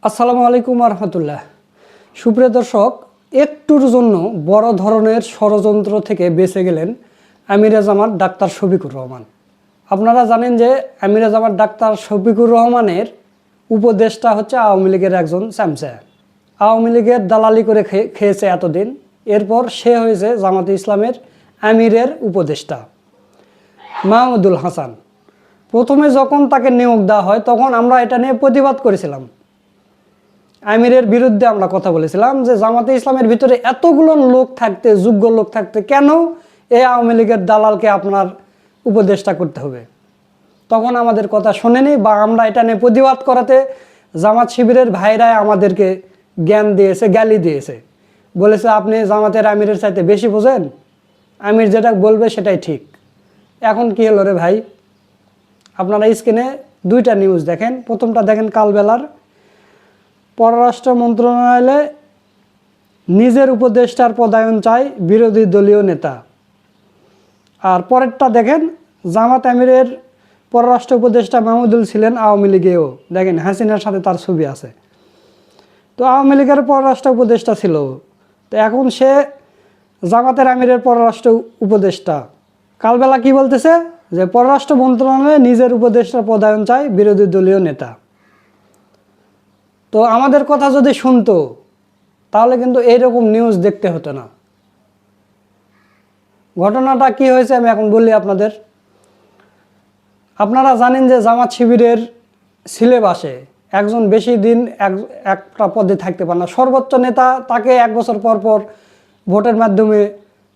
আসসালামু আলাইকুম রহমতুল্লাহ। সুপ্রিয় দর্শক, একটুর জন্য বড় ধরনের ষড়যন্ত্র থেকে বেঁচে গেলেন আমিরে জামাত ডাক্তার শফিকুর রহমান। আপনারা জানেন যে আমিরে জামাত ডাক্তার শফিকুর রহমানের উপদেষ্টা হচ্ছে আওয়ামী লীগের একজন চ্যামচা। আওয়ামী লীগের দালালি করে খেয়েছে এতদিন, এরপর সে হয়েছে জামাতে ইসলামের আমিরের উপদেষ্টা মাহমুদুল হাসান। প্রথমে যখন তাকে নিয়োগ দেওয়া হয় তখন আমরা এটা নিয়ে প্রতিবাদ করেছিলাম। আমিরের বিরুদ্ধে আমরা কথা বলেছিলাম যে জামাতে ইসলামের ভিতরে এতগুলো লোক থাকতে, যোগ্য লোক থাকতে কেন এই আওয়ামী লীগের দালালকে আপনার উপদেষ্টা করতে হবে। তখন আমাদের কথা শোনেনি বা আমরা এটা নিয়ে প্রতিবাদ করাতে জামাত শিবিরের ভাইরাই আমাদেরকে জ্ঞান দিয়েছে, গালি দিয়েছে, বলেছে আপনি জামাতের আমিরের চাইতে বেশি বোঝেন, আমির যেটা বলবে সেটাই ঠিক। এখন কি হলো রে ভাই, আপনারা স্ক্রিনে দুইটা নিউজ দেখেন। প্রথমটা দেখেন কালবেলার, পররাষ্ট্র মন্ত্রণালয়ে নিজের উপদেষ্টার পদায়ন চায় বিরোধী দলীয় নেতা। আর পরেরটা দেখেন, জামাত আমিরের পররাষ্ট্র উপদেষ্টা মাহমুদুল ছিলেন আওয়ামী লীগেও, দেখেন হাসিনার সাথে তার ছবি আছে। তো আওয়ামী লীগের পররাষ্ট্র উপদেষ্টা ছিল, তো এখন সে জামাতের আমিরের পররাষ্ট্র উপদেষ্টা। কালবেলা কি বলতেছে যে পররাষ্ট্র মন্ত্রণালয়ে নিজের উপদেষ্টার পদায়ন চায় বিরোধী দলীয় নেতা। তো আমাদের কথা যদি শুনতো তাহলে কিন্তু এইরকম নিউজ দেখতে হতো না। ঘটনাটা কি হয়েছে আমি এখন বলি আপনাদের। আপনারা জানেন যে জামাত শিবিরের সিলেবাসে একজন বেশি দিন একটা পদে থাকতে পারে না। সর্বোচ্চ নেতা তাকে 1 বছর পর পর ভোটের মাধ্যমে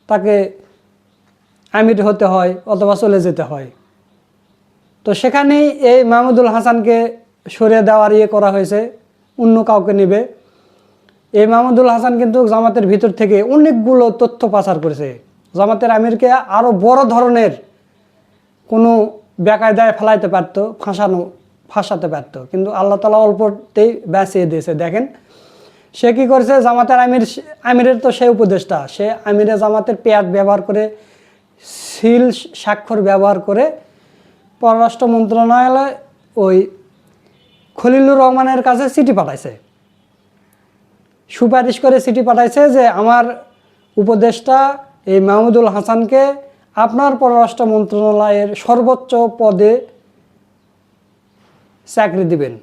তাকে আমির হতে হয় অথবা চলে যেতে হয়। তো সেখানেই এই মাহমুদুল হাসানকে সরিয়ে দেওয়ার করা হয়েছে, অন্য কাউকে নেবে। এই মাহমুদুল হাসান কিন্তু জামাতের ভিতর থেকে অনেকগুলো তথ্য পাচার করেছে। জামাতের আমিরকে আরও বড় ধরনের কোনো বেকায়দায় ফেলাইতে পারতো, ফাঁসাতে পারতো, কিন্তু আল্লাহ তাআলা অল্পতেই বাঁচিয়ে দিয়েছে। দেখেন সে কী করেছে, জামাতের আমিরের তো সে উপদেষ্টা, সে আমিরে জামাতের পেয়ার ব্যবহার করে, সিল স্বাক্ষর ব্যবহার করে পররাষ্ট্র মন্ত্রণালয় ওই খলিলুর রহমানের কাছে চিঠি পাঠাইছে, সুপারিশ করে চিঠি পাঠাইছে যে আমার উপদেষ্টা এই মাহমুদুল হাসানকে আপনার পররাষ্ট্র মন্ত্রণালয়ের সর্বোচ্চ পদে চাকরি দিবেন।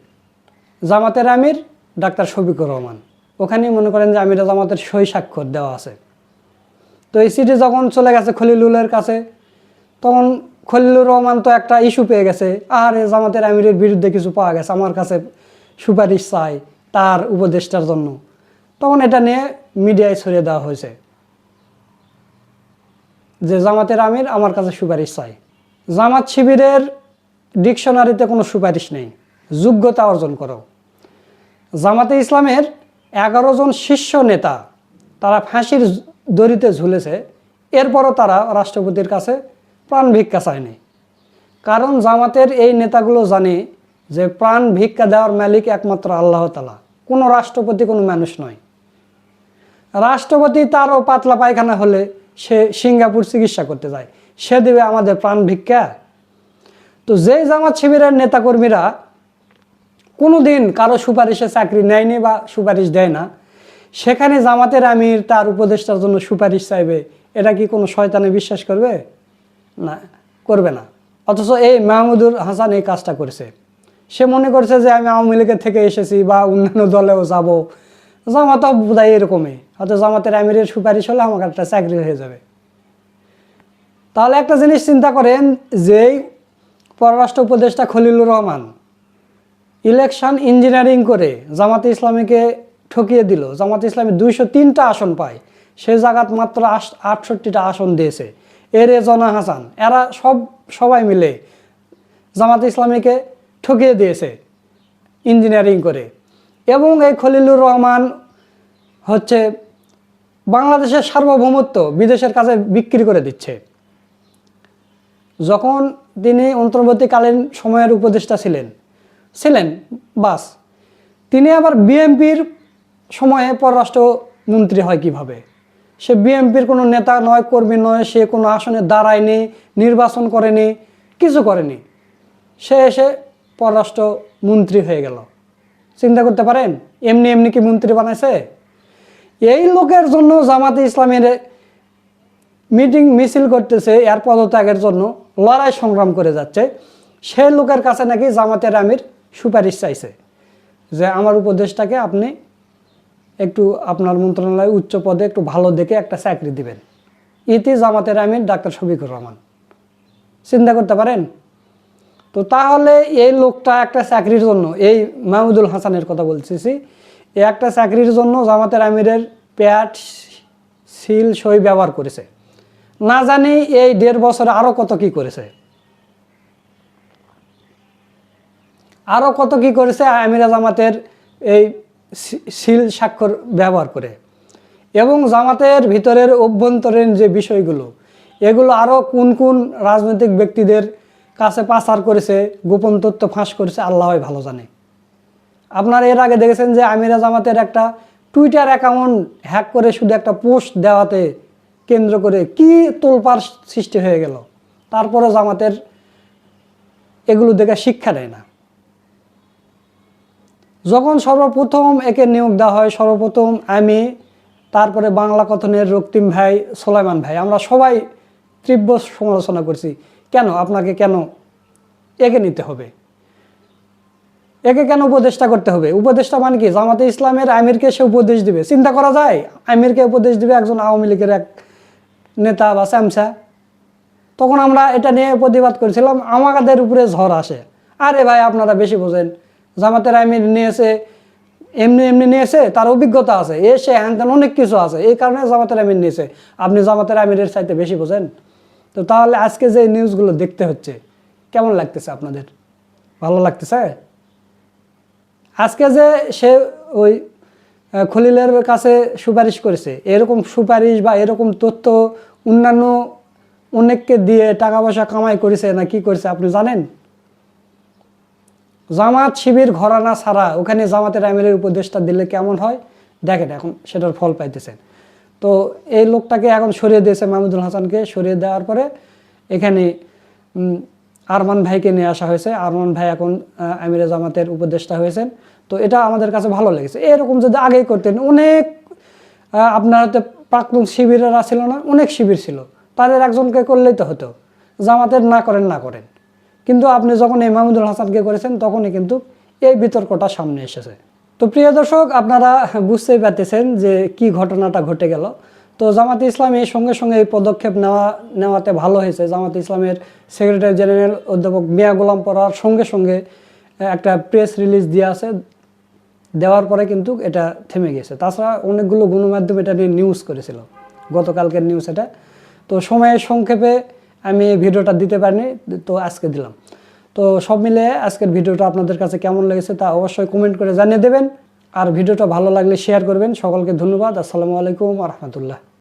জামাতের আমির ডাক্তার শফিকুর রহমান, ওখানে মনে করেন যে আমিরা জামাতের সই স্বাক্ষর দেওয়া আছে। তো এই চিঠি যখন চলে গেছে খলিলুলের কাছে, তখন খলিলুর রহমান তো একটা ইস্যু পেয়ে গেছে, আর জামাতের আমিরের বিরুদ্ধে কিছু পাওয়া গেছে, আমার কাছে সুপারিশ চাই তার উপদেষ্টার জন্য। তখন এটা নিয়ে মিডিয়ায় ছড়িয়ে দেওয়া হয়েছে যে জামাতের আমির আমার কাছে সুপারিশ চাই। জামাত শিবিরের ডিকশনারিতে কোনো সুপারিশ নেই, যোগ্যতা অর্জন করো। জামাতে ইসলামের 11 জন শীর্ষ নেতা তারা ফাঁসির দড়িতে ঝুলেছে, এরপরও তারা রাষ্ট্রপতির কাছে প্রাণ ভিক্ষা চায়নি। কারণ জামাতের এই নেতাগুলো জানে যে প্রাণ ভিক্ষা দেওয়ার মালিক একমাত্র আল্লাহ তাআলা, কোনো রাষ্ট্রপতি কোনো মানুষ নয়। রাষ্ট্রপতি তারও পাতলা পায়খানা হলে সে সিঙ্গাপুর চিকিৎসা করতে যায়, সে দেবে আমাদের প্রাণ ভিক্ষা? তো যেই জামাত শিবিরের নেতাকর্মীরা কোনো দিন কারো সুপারিশে চাকরি নেয়নি বা সুপারিশ দেয় না, সেখানে জামাতের আমির তার উপদেষ্টার জন্য সুপারিশ চাইবে, এটা কি কোনো শয়তানে বিশ্বাস করবে? না, করবে না। অথচ এই মাহমুদুল হাসান এই কাজটা করেছে। সে মনে করছে যে আমি আওয়ামী লীগের থেকে এসেছি বা অন্যান্য দলেও যাব, জামাতও বোধহয় এরকমই, হয়তো জামাতের আমিরের সুপারিশ হলে আমার একটা চাকরি হয়ে যাবে। তাহলে একটা জিনিস চিন্তা করেন, যেই পররাষ্ট্র উপদেষ্টা খলিলুর রহমান ইলেকশন ইঞ্জিনিয়ারিং করে জামাতে ইসলামীকে ঠকিয়ে দিল, জামাতে ইসলামী 203টা আসন পায়, সে জায়গাত মাত্র 68টা আসন দিয়েছে এর রেজনা হাসান, এরা সবাই মিলে জামাতে ইসলামীকে ঠকিয়ে দিয়েছে ইঞ্জিনিয়ারিং করে। এবং এই খলিলুর রহমান হচ্ছে বাংলাদেশের সার্বভৌমত্ব বিদেশের কাছে বিক্রি করে দিচ্ছে। যখন তিনি অন্তর্বর্তীকালীন সময়ের উপদেষ্টা ছিলেন বাস, তিনি আবার বিএনপির সময়ে পররাষ্ট্রমন্ত্রী হয় কিভাবে? সে বিএনপির কোনো নেতা নয়, কর্মী নয়, সে কোনো আসনে দাঁড়ায়নি, নির্বাচন করেনি, কিছু করেনি, সে এসে পররাষ্ট্রমন্ত্রী হয়ে গেল। চিন্তা করতে পারেন? এমনি এমনি কি মন্ত্রী বানাইছে? এই লোকের জন্য জামাতে ইসলামের মিটিং মিছিল করতেছে, এর পদত্যাগের জন্য লড়াই সংগ্রাম করে যাচ্ছে। সেই লোকের কাছে নাকি জামাতের আমির সুপারিশ চাইছে যে আমার উপদেশটাকে আপনি একটু আপনার মন্ত্রণালয়ে উচ্চ পদে একটু ভালো দেখে একটা চাকরি দিবেন। ইতি জামাতের আমির ডাক্তার শফিকুর রহমান। চিন্তা করতে পারেন? তো তাহলে এই লোকটা একটা চাকরির জন্য, এই মাহমুদুল হাসানের কথা বলতেছি, এই একটা চাকরির জন্য জামাতের আমিরের প্যাট সিল সই ব্যবহার করেছে। না জানি এই 1.5 বছরে আরো কত কি করেছে, আরো কত কি করেছে আমিরা জামাতের এই সিল স্বাক্ষর ব্যবহার করে। এবং জামাতের ভিতরের অভ্যন্তরীণ যে বিষয়গুলো, এগুলো আরো কোন কোন রাজনৈতিক ব্যক্তিদের কাছে পাচার করেছে, গোপন তথ্য ফাঁস করেছে, আল্লাহই ভালো জানে। আপনারা এর আগে দেখেছেন যে আমিরা জামাতের একটা টুইটার অ্যাকাউন্ট হ্যাক করে শুধু একটা পোস্ট দেওয়াতে কেন্দ্র করে কি তোলপাড় সৃষ্টি হয়ে গেল। তারপরে জামাতের এগুলো দেখে শিক্ষা দেয় না। যখন সর্বপ্রথম একে নিয়োগ দেওয়া হয়, সর্বপ্রথম আমি, তারপরে বাংলা কথনের রক্তিম ভাই, সোলাইমান ভাই, আমরা সবাই তীব্র সমালোচনা করছি। কেন আপনাকে, কেন একে নিতে হবে, একে কেন উপদেষ্টা করতে হবে? উপদেষ্টা মানে কি? জামাতে ইসলামের আমিরকে সে উপদেশ দিবে। চিন্তা করা যায় আমিরকে উপদেশ দিবে একজন আওয়ামী লীগের এক নেতা বা চামচা? তখন আমরা এটা নিয়ে প্রতিবাদ করেছিলাম, আমাদের উপরে ঝড় আসে, আরে ভাই আপনারা বেশি বোঝেন, জামাতের আমির নিয়েছে এমনি এমনি নিয়েছে, তার অভিজ্ঞতা আছে, এসে হ্যান ত্যান অনেক কিছু আছে, এই কারণে জামাতের আমির নিয়েছে, আপনি জামাতের আমিরের চাইতে বেশি বোঝেন। তো তাহলে আজকে যে নিউজগুলো দেখতে হচ্ছে কেমন লাগতেছে আপনাদের? ভালো লাগতেছে? আজকে যে সে ওই খলিলের কাছে সুপারিশ করেছে, এরকম সুপারিশ বা এরকম তথ্য অন্যান্য অনেককে দিয়ে টাকা পয়সা কামাই করেছে না কি করেছে আপনি জানেন? জামাত শিবির ঘরানা ছাড়া ওখানে জামাতের আমিরের উপদেশটা দিলে কেমন হয় দেখেন, এখন সেটার ফল পাইতেছেন। তো এই লোকটাকে এখন সরিয়ে দিয়েছে, মাহমুদুল হাসানকে সরিয়ে দেওয়ার পরে এখানে আরমান ভাইকে নিয়ে আসা হয়েছে। আরমান ভাই এখন আমিরে জামাতের উপদেষ্টা হয়েছেন। তো এটা আমাদের কাছে ভালো লেগেছে। এরকম যদি আগেই করতেন, অনেক আপনার হয়তো প্রাক্তন শিবিরেরা ছিল না, অনেক শিবির ছিল, তাদের একজনকে করলেই তো হতো। জামাতের না করেন না করেন, কিন্তু আপনি যখন এই মাহমুদুল হাসানকে করেছেন তখনই কিন্তু এই বিতর্কটা সামনে এসেছে। তো প্রিয় দর্শক, আপনারা বুঝতেই পারতেছেন যে কি ঘটনাটা ঘটে গেল। তো জামাতে ইসলাম এই সঙ্গে সঙ্গে এই পদক্ষেপ নেওয়াতে ভালো হয়েছে। জামাতে ইসলামের সেক্রেটারি জেনারেল অধ্যাপক মিয়া গোলাম পরার সঙ্গে সঙ্গে একটা প্রেস রিলিজ দিয়ে আছে, দেওয়ার পরে কিন্তু এটা থেমে গেছে। তাছাড়া অনেকগুলো গণমাধ্যম এটা নিয়ে নিউজ করেছিল, গতকালকের নিউজ এটা। তো সময়ের সংক্ষেপে আমি ভিডিওটা দিতে পারিনি, তো আজকে দিলাম। তো সব মিলে আজকের ভিডিওটা আপনাদের কাছে কেমন লেগেছে তা অবশ্যই কমেন্ট করে জানিয়ে দেবেন। আর ভিডিওটা ভালো লাগলে শেয়ার করবেন। সকলকে ধন্যবাদ। আসসালামু আলাইকুম ওয়া রাহমাতুল্লাহ।